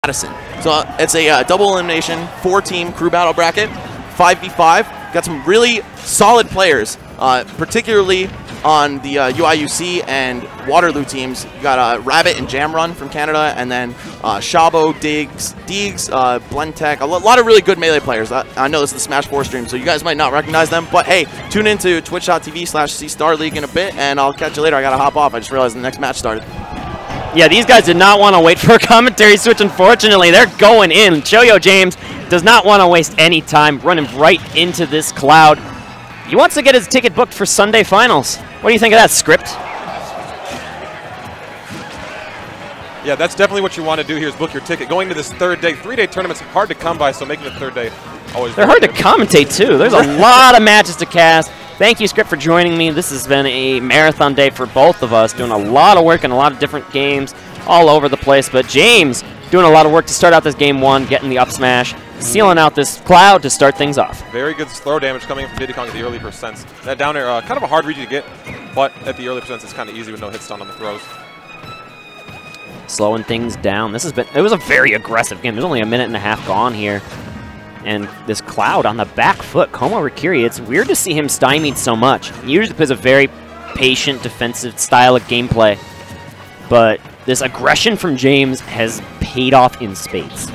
Madison. So it's a double elimination, 4-team crew battle bracket, 5v5. Got some really solid players, particularly on the UIUC and Waterloo teams. You got Rabbit and Jamrun from Canada, and then Shabo, Deegs, Blendtech, a lot of really good Melee players. I know this is the Smash 4 stream, so you guys might not recognize them, but hey, tune into twitch.tv/CStarLeague in a bit, and I'll catch you later. I gotta hop off. I just realized the next match started. Yeah, these guys did not want to wait for a commentary switch, unfortunately. They're going in. Shoyo James does not want to waste any time, running right into this cloud. He wants to get his ticket booked for Sunday finals. What do you think of that, Script? Yeah, that's definitely what you want to do here is book your ticket. Going to this third day, 3-day tournament's hard to come by, so making the third day always They're hard to commentate, too. There's a lot of matches to cast. Thank you, Script, for joining me. This has been a marathon day for both of us, doing a lot of work in a lot of different games all over the place. But James doing a lot of work to start out this game one, getting the up smash, sealing out this cloud to start things off. Very good throw damage coming in from Diddy Kong at the early percents. That down air, kind of a hard region to get, but at the early percents, it's kind of easy with no hit stun on the throws. Slowing things down. It was a very aggressive game. There's only a minute and a half gone here. And this cloud on the back foot, Komorikiri, it's weird to see him stymied so much. He usually plays a very patient, defensive style of gameplay. But this aggression from James has paid off in spades.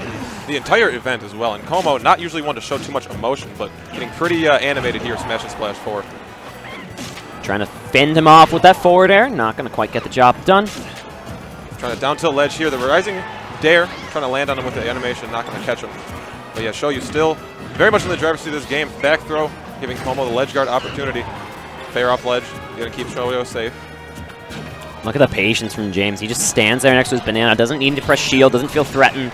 The entire event as well. And Como, not usually one to show too much emotion, but getting pretty animated here, Smash and Splash 4. Trying to fend him off with that forward air. Not going to quite get the job done. Trying to down tilt ledge here. The rising dare, trying to land on him with the animation, not going to catch him. But yeah, Shoyo still very much in the driver's seat of this game. Back throw, giving Como the ledge guard opportunity. Fair off ledge, going to keep Shoyo safe. Look at the patience from James. He just stands there next to his banana, doesn't need to press shield, doesn't feel threatened.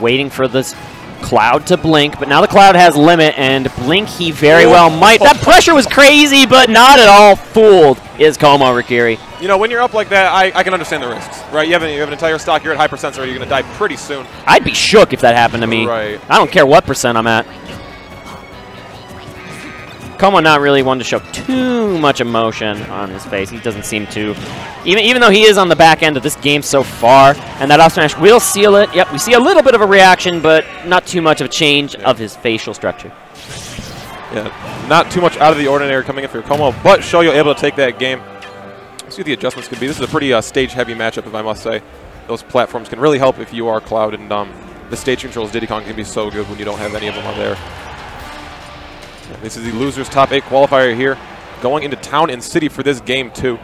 Waiting for this cloud to blink, but now the cloud has limit, and blink he very well might. That pressure was crazy, but not at all fooled is Komorikiri. You know, when you're up like that, I can understand the risks, right? You have an entire stock, you're at high percents, or you're going to die pretty soon. I'd be shook if that happened to me. Right. I don't care what percent I'm at. Como not really one to show too much emotion on his face. He doesn't seem to. Even though he is on the back end of this game so far, and that up smash will seal it. Yep, we see a little bit of a reaction, but not too much of a change of his facial structure. Yeah, not too much out of the ordinary coming in for Como, but Shoyo able to take that game. Let's see what the adjustments could be. This is a pretty stage-heavy matchup, if I must say. Those platforms can really help if you are Cloud, and the stage controls Diddy Kong can be so good when you don't have any of them on there. This is the losers top 8 qualifier here, going into town and city for this game too.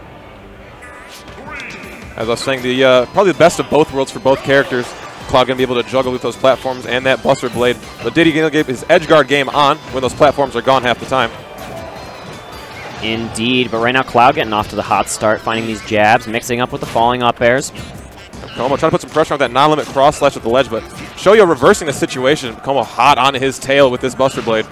As I was saying, probably the best of both worlds for both characters. Cloud gonna be able to juggle with those platforms and that Buster Blade. But Diddy gonna get his edge guard game on when those platforms are gone half the time. Indeed, but right now Cloud getting off to the hot start, finding these jabs, mixing up with the falling up airs. Como trying to put some pressure on that non-limit cross slash at the ledge, but Shoyo reversing the situation. Como hot on his tail with this Buster Blade.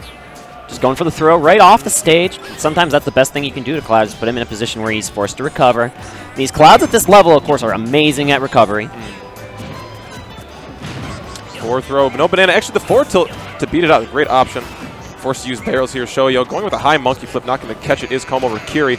Just going for the throw right off the stage. Sometimes that's the best thing you can do to Cloud, is put him in a position where he's forced to recover. These Clouds at this level, of course, are amazing at recovery. Forward throw, but no banana. Actually, the forward tilt to beat it out, a great option. Forced to use barrels here, Shoyo. Going with a high monkey flip, not going to catch it is Komorikiri.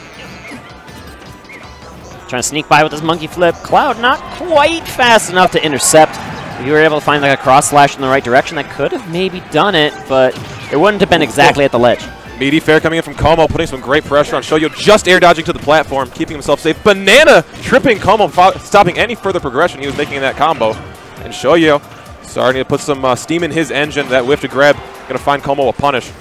Trying to sneak by with this monkey flip. Cloud not quite fast enough to intercept. If you were able to find like a cross slash in the right direction, that could have maybe done it, but it wouldn't have been exactly at the ledge. Meaty fair coming in from Como, putting some great pressure on Shoyo, just air dodging to the platform, keeping himself safe. Banana tripping Como, stopping any further progression he was making in that combo. And Shoyo starting to put some steam in his engine. That whiff to grab, going to find Como a punish.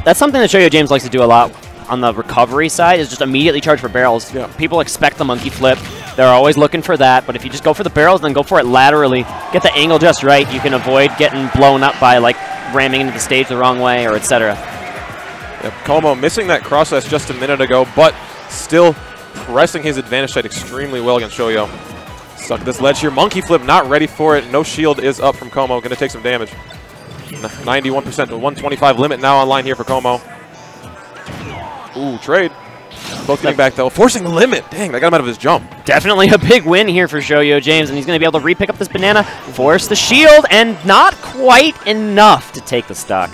That's something that Shoyo James likes to do a lot on the recovery side, is just immediately charge for barrels. Yeah. People expect the monkey flip. They're always looking for that, but if you just go for the barrels, then go for it laterally, get the angle just right, you can avoid getting blown up by like ramming into the stage the wrong way or etc. Yep, Como missing that cross slash just a minute ago, but still pressing his advantage side extremely well against Shoyo. Stuck this ledge here, monkey flip, not ready for it. No shield is up from Como, going to take some damage. 91% to 125 limit now online here for Como. Ooh, trade. Both getting back though, forcing the limit. Dang, that got him out of his jump. Definitely a big win here for Shoyo James, and he's going to be able to re-pick up this banana, force the shield, and not quite enough to take the stock.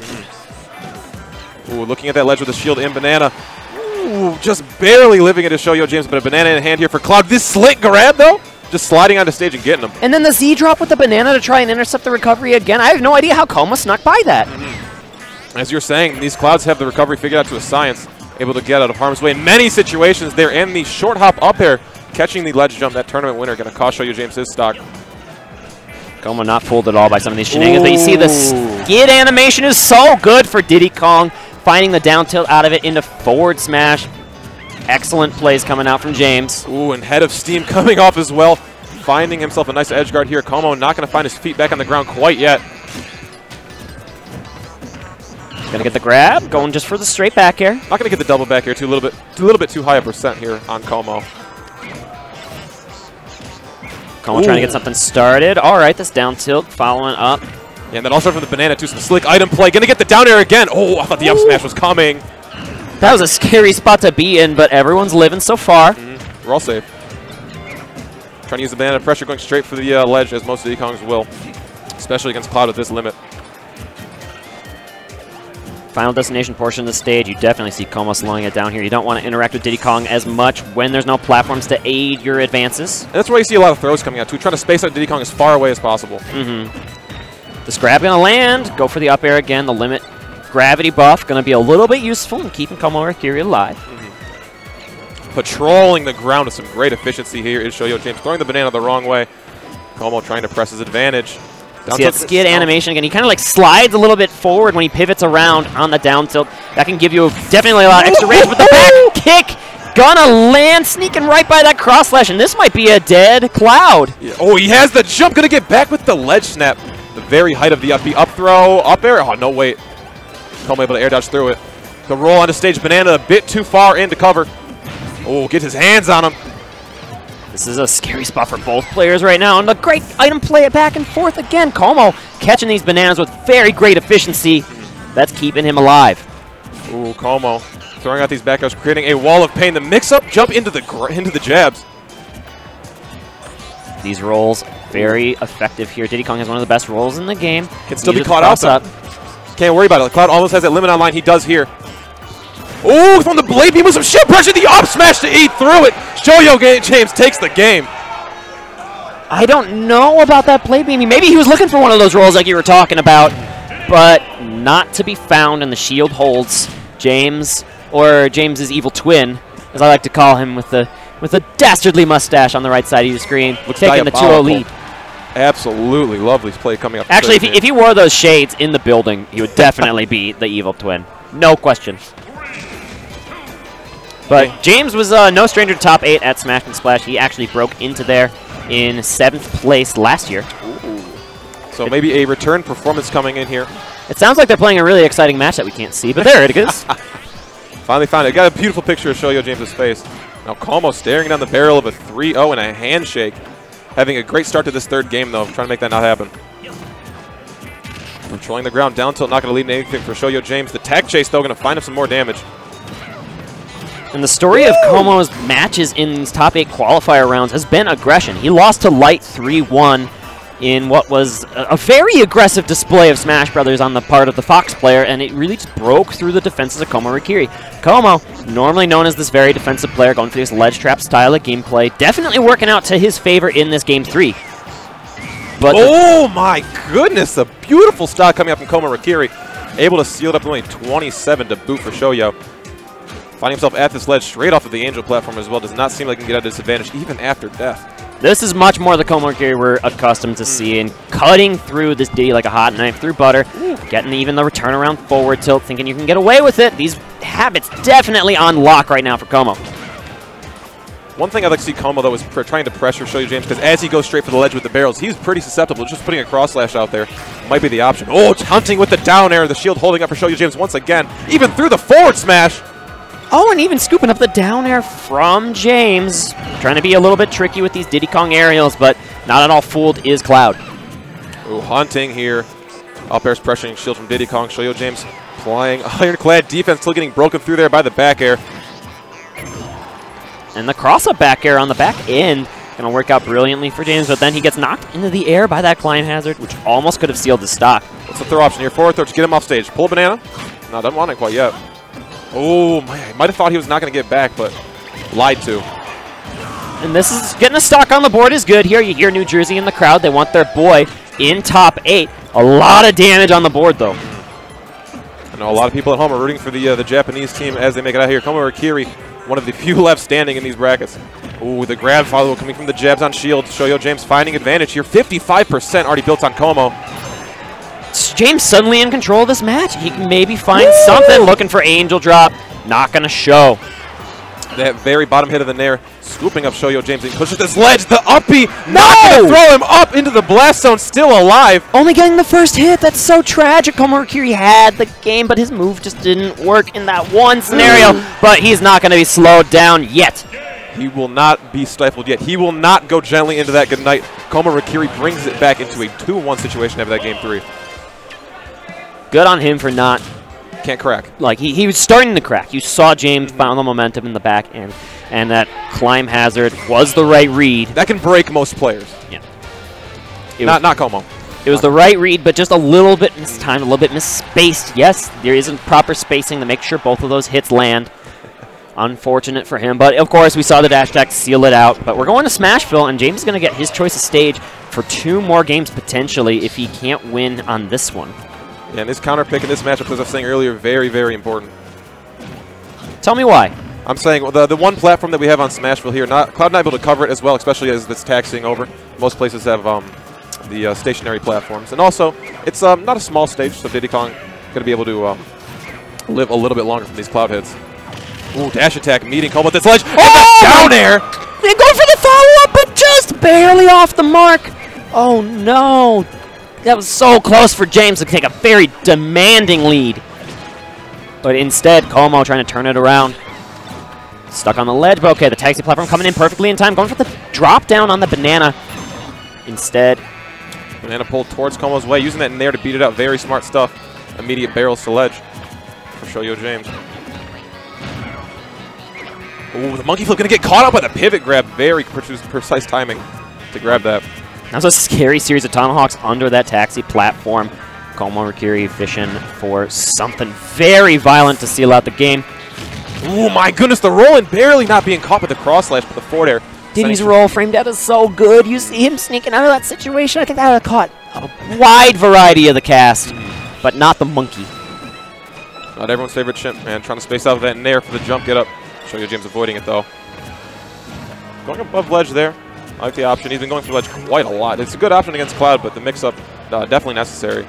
Ooh, looking at that ledge with the shield in banana. Ooh, just barely living it as Shoyo James, but a banana in hand here for Cloud. This slick grab though, just sliding onto stage and getting them. And then the Z drop with the banana to try and intercept the recovery again. I have no idea how Como snuck by that. As you're saying, these Clouds have the recovery figured out to a science, able to get out of harm's way in many situations there. And the short hop up air, catching the ledge jump, that tournament winner, going to cost Shoyo James his stock. Como not fooled at all by some of these shenanigans, but you see the skid animation is so good for Diddy Kong, finding the down tilt out of it into forward smash. Excellent plays coming out from James. Ooh, and head of steam coming off as well, finding himself a nice edge guard here. Como not going to find his feet back on the ground quite yet. Gonna get the grab, going just for the straight back air. Not going to get the double back air, a little bit too high a percent here on Como. Como trying to get something started. All right, this down tilt following up. Yeah, and then also from the banana to some slick item play. Going to get the down air again. Oh, I thought the up smash was coming. That was a scary spot to be in, but everyone's living so far. We're all safe. Trying to use the banana pressure, going straight for the ledge, as most Diddy Kongs will, especially against Cloud at this limit. Final destination portion of the stage, you definitely see Como slowing it down here. You don't want to interact with Diddy Kong as much when there's no platforms to aid your advances. And that's why you see a lot of throws coming out, too, trying to space out Diddy Kong as far away as possible. This grab going to land. Go for the up air again. The limit gravity buff going to be a little bit useful in keeping Komorikiri alive. Patrolling the ground with some great efficiency here is Shoyo James, throwing the banana the wrong way. Como trying to press his advantage. See that skid animation again. He kind of like slides a little bit forward when he pivots around on the down tilt. That can give you definitely a lot of extra range, but the back kick gonna land, sneaking right by that cross slash, and this might be a dead Cloud. Yeah. Oh, he has the jump, gonna get back with the ledge snap. The very height of the up throw, up air. Oh, no, wait. Como able to air dodge through it. The roll onto stage, banana a bit too far in to cover. Oh, get his hands on him. This is a scary spot for both players right now, and a great item play back and forth again. Como catching these bananas with very great efficiency. That's keeping him alive. Ooh, Como throwing out these back airs, creating a wall of pain. The mix-up jump into the jabs. These rolls very effective here. Diddy Kong has one of the best rolls in the game. Can still be caught out, though. Can't worry about it. Cloud almost has that limit online. He does here. Oh, from the blade beam with some shield pressure, the up smash to eat through it. Shoyo James takes the game. I don't know about that blade beam. Maybe he was looking for one of those rolls like you were talking about, but not to be found, and the shield holds. James, or James's evil twin, as I like to call him, with a dastardly mustache on the right side of your screen, taking the 2-0 lead. Absolutely lovely play coming up. Actually, if he wore those shades in the building, he would definitely be the evil twin. No question. But James was no stranger to top 8 at Smash and Splash. He actually broke into there in 7th place last year. Ooh. So maybe a return performance coming in here. It sounds like they're playing a really exciting match that we can't see, but there it is. Finally found it. Got a beautiful picture of Shoyo James' face. Now Como staring down the barrel of a 3-0 and a handshake. Having a great start to this third game, though. Trying to make that not happen. Controlling the ground down tilt, not going to lead to anything for Shoyo James. The tag chase, though, going to find him some more damage. And the story of Como's matches in these top 8 qualifier rounds has been aggression. He lost to Light 3-1 in what was a very aggressive display of Smash Brothers on the part of the Fox player, and it really just broke through the defenses of Komorikiri. Como, normally known as this very defensive player, going for this ledge trap style of gameplay, definitely working out to his favor in this Game 3. But oh my goodness, a beautiful stock coming up from Komorikiri. Able to seal it up with only 27 to boot for Shoyo. Finding himself at this ledge straight off of the Angel platform as well. Does not seem like he can get out of disadvantage even after death. This is much more the Komorikiri we're accustomed to seeing. Cutting through this Diddy like a hot knife through butter. Getting even the return around forward tilt, thinking you can get away with it. These habits definitely on lock right now for Como. One thing I'd like to see Como, though, is trying to pressure Shoyo James, because as he goes straight for the ledge with the barrels, he's pretty susceptible. Just putting a cross slash out there might be the option. Oh, it's hunting with the down air. The shield holding up for Shoyo James once again. Even through the forward smash. Oh, and even scooping up the down air from James. Trying to be a little bit tricky with these Diddy Kong aerials, but not at all fooled is Cloud. Ooh, hunting here. Up air's pressuring shield from Diddy Kong. Shoyo James playing ironclad defense, still getting broken through there by the back air. And the cross-up back air on the back end going to work out brilliantly for James, but then he gets knocked into the air by that climb hazard, which almost could have sealed his stock. What's the throw option here? Forward throw to get him off stage. Pull a banana. No, doesn't want it quite yet. Oh, I might have thought he was not going to get back, but lied to. And this is getting a stock on the board is good here. You hear New Jersey in the crowd. They want their boy in top 8. A lot of damage on the board, though. I know a lot of people at home are rooting for the Japanese team as they make it out here. Komorikiri, one of the few left standing in these brackets. Ooh, the grab follow coming from the jabs on shield. Shoyo James finding advantage here. 55% already built on Como. James suddenly in control of this match. He can maybe find something. Looking for Angel Drop. Not going to show. That very bottom hit of the Nair, scooping up Shoyo James. He pushes this ledge. The uppie, not going to throw him up into the blast zone. Still alive. Only getting the first hit. That's so tragic. Komorikiri had the game, but his move just didn't work in that one scenario. But he's not going to be slowed down yet. He will not be stifled yet. He will not go gently into that good night. Komorikiri brings it back into a 2-1 situation after that game 3. Good on him for not. Can't crack. Like, he was starting to crack. You saw James found the momentum in the back end, and that climb hazard was the right read. That can break most players. Yeah. Not Como. It was the right read, but just a little bit mistimed, a little bit misspaced. Yes, there isn't proper spacing to make sure both of those hits land. Unfortunate for him, but of course we saw the dash attack seal it out. But we're going to Smashville, and James is going to get his choice of stage for 2 more games potentially if he can't win on this one. Yeah, and this counter pick in this matchup, as I was saying earlier, very, very important. Tell me why. I'm saying well, the one platform that we have on Smashville here, Cloud not able to cover it as well, especially as it's taxiing over. Most places have the stationary platforms, and also it's not a small stage, so Diddy Kong going to be able to live a little bit longer from these cloud hits. Ooh, dash attack meeting Como with this ledge. Oh, down air! They go for the follow-up, but just barely off the mark. Oh no. That was so close for James to take a very demanding lead. But instead, Como trying to turn it around. Stuck on the ledge, but okay, the taxi platform coming in perfectly in time. Going for the drop down on the banana. Instead, banana pulled towards Como's way, using that Nair to beat it out. Very smart stuff. Immediate barrels to ledge for Shoyo James. Ooh, the monkey flip going to get caught up by the pivot grab. Very precise timing to grab that. That was a scary series of tomahawks under that taxi platform. Komorikiri fishing for something very violent to seal out the game. Ooh, my goodness, the roll-in barely not being caught with the cross slash, but the forward air. Diddy's roll framed out is so good. You see him sneaking out of that situation. I think that would have caught a wide variety of the cast, but not the monkey. Not everyone's favorite chimp, man. Trying to space out of that Nair for the jump get up. Shoyo James avoiding it, though. Going above ledge there. I like the option. He's been going for ledge quite a lot. It's a good option against Cloud, but the mix-up definitely necessary.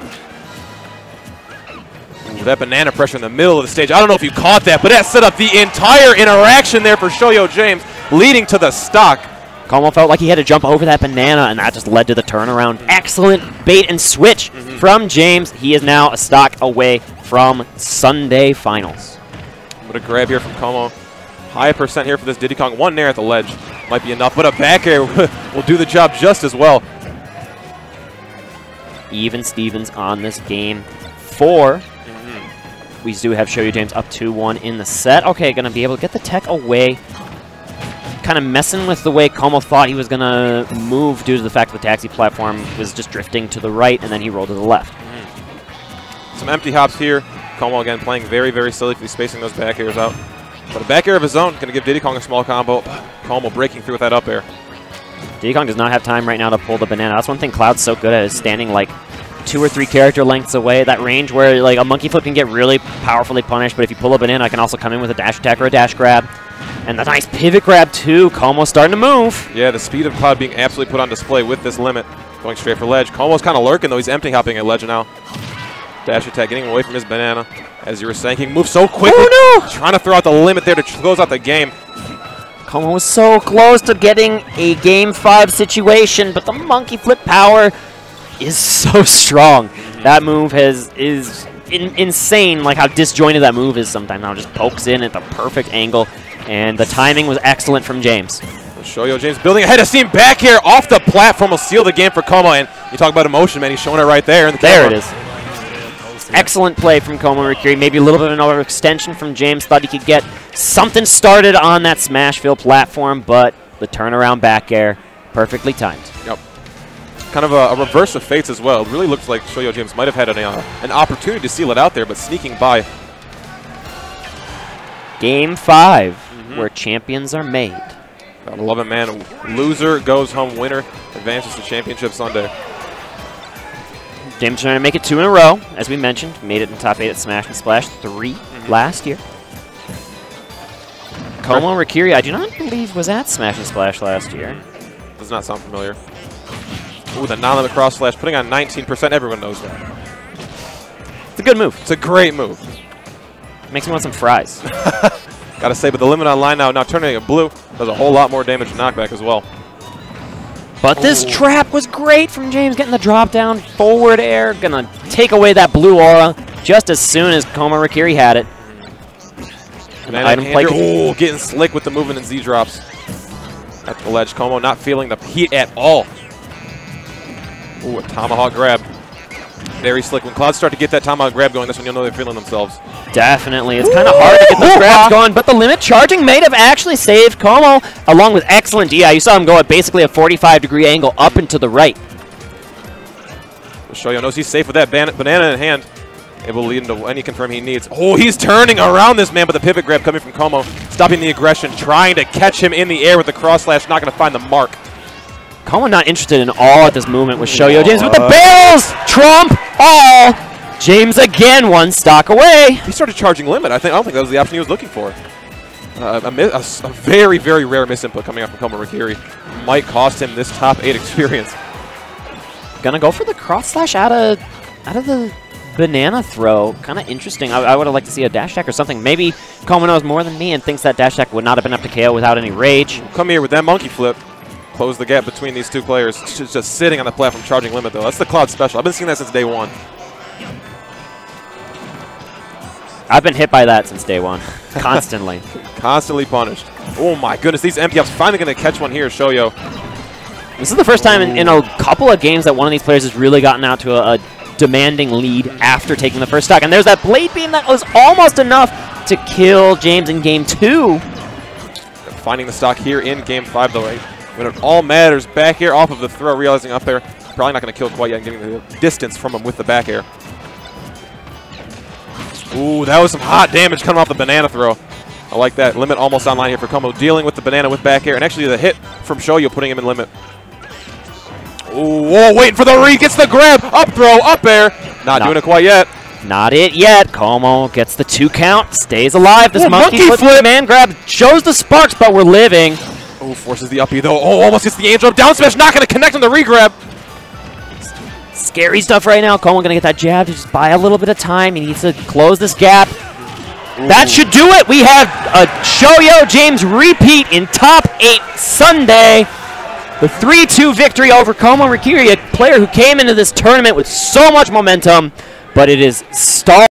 Ooh, that banana pressure in the middle of the stage. I don't know if you caught that, but that set up the entire interaction there for Shoyo James, leading to the stock. Como felt like he had to jump over that banana, and that just led to the turnaround. Excellent bait and switch from James. He is now a stock away from Sunday finals. What a grab here from Como. High percent here for this Diddy Kong. 1 Nair at the ledge might be enough, but a back air will do the job just as well. Even Stevens on this game 4. We do have Shoyo James up 2-1 in the set. Okay, going to be able to get the tech away. Kind of messing with the way Como thought he was going to move due to the fact that the taxi platform was just drifting to the right, and then he rolled to the left. Some empty hops here. Como again playing very, very silly, spacing those back airs out. But a back air of his own, going to give Diddy Kong a small combo. Como breaking through with that up air. Diddy Kong does not have time right now to pull the banana. That's one thing Cloud's so good at, is standing like 2 or 3 character lengths away. That range where like a monkey flip can get really powerfully punished, but if you pull a banana, I can also come in with a dash attack or a dash grab. And the nice pivot grab too. Como starting to move. Yeah, the speed of Cloud being absolutely put on display with this limit. Going straight for ledge. Como's kind of lurking though. He's empty hopping at ledge now. Dash attack getting away from his banana. As you were saying, he moves so quickly. Oh no! Trying to throw out the limit there to close out the game. Como was so close to getting a Game 5 situation, but the monkey flip power is so strong. That move is insane, like how disjointed that move is sometimes. Now it just pokes in at the perfect angle, and the timing was excellent from James. Shoyo James building ahead of steam back here off the platform will seal the game for Como. And you talk about emotion, man. He's showing it right there. There it is. Excellent play from Komorikiri. Maybe a little bit of an overextension from James. Thought he could get something started on that Smashville platform, but the turnaround back air, perfectly timed. Yep. Kind of a reverse of fates as well. It really looks like Shoyo James might have had an opportunity to seal it out there, but sneaking by. Game 5, where champions are made. Gotta love it, man. Loser goes home. Winner advances to Championship Sunday. James trying to make it 2 in a row, as we mentioned. Made it in top 8 at Smash and Splash 3 last year. Komorikiri, I do not believe was at Smash and Splash last year. Does not sound familiar. Ooh, the non-limit cross slash, putting on 19%. Everyone knows that. It's a good move. It's a great move. Makes me want some fries. Gotta say, but the limit online now turning it blue does a whole lot more damage to knockback as well. But this trap was great from James, getting the drop down, forward air, gonna take away that blue aura just as soon as Komorikiri had it. Item play. Oh, getting slick with the movement and Z drops at the ledge. Como not feeling the heat at all. Ooh, a tomahawk grab. Very slick. When Clouds start to get that tomahawk grab going, that's when you'll know they're feeling themselves. Definitely. It's kind of hard to get those grabs going, but the limit charging may have actually saved Como, along with excellent DI. You saw him go at basically a 45-degree angle up and to the right. Shoyo knows he's safe with that banana in hand. Able to lead into any confirm he needs. Oh, he's turning around this man, but the pivot grab coming from Como, stopping the aggression, trying to catch him in the air with the cross slash, not going to find the mark. Como not interested in all at this movement with Shoyo. James with the barrels! Trump all! James again, 1 stock away. He started charging limit. I don't think that was the option he was looking for. A very, very rare misinput coming up from Komorikiri might cost him this top 8 experience. Gonna go for the cross slash out of the banana throw. Kind of interesting. I would have liked to see a dash attack or something. Maybe Como knows more than me and thinks that dash attack would not have been up to KO without any rage. Come here with that monkey flip. Close the gap between these two players. Just sitting on the platform charging limit, though. That's the Cloud special. I've been seeing that since day 1. I've been hit by that since day 1. Constantly. Constantly punished. Oh my goodness, these MPFs finally going to catch one here, Shoyo. This is the first time in a couple of games that one of these players has really gotten out to a demanding lead after taking the first stock. And there's that blade beam that was almost enough to kill James in game 2. Finding the stock here in game 5, though. When it all matters, back air off of the throw, realizing up there, probably not going to kill quite yet and getting the distance from him with the back air. Ooh, that was some hot damage coming off the banana throw. I like that. Limit almost online here for Como, dealing with the banana with back air, and actually the hit from Shoyo putting him in limit. Ooh, whoa, waiting for the read, gets the grab, up throw, up air. Not doing it quite yet. Not it yet. Como gets the 2 count, stays alive. This monkey flip man grab shows the sparks, but we're living. Oh, forces the uppie though. Oh, almost gets the angel up. Down smash, not going to connect on the re-grab. Scary stuff right now. Como going to get that jab to just buy a little bit of time. He needs to close this gap. Ooh. That should do it. We have a Shoyo James repeat in top 8 Sunday. The 3-2 victory over Komorikiri, a player who came into this tournament with so much momentum, but it is stalled.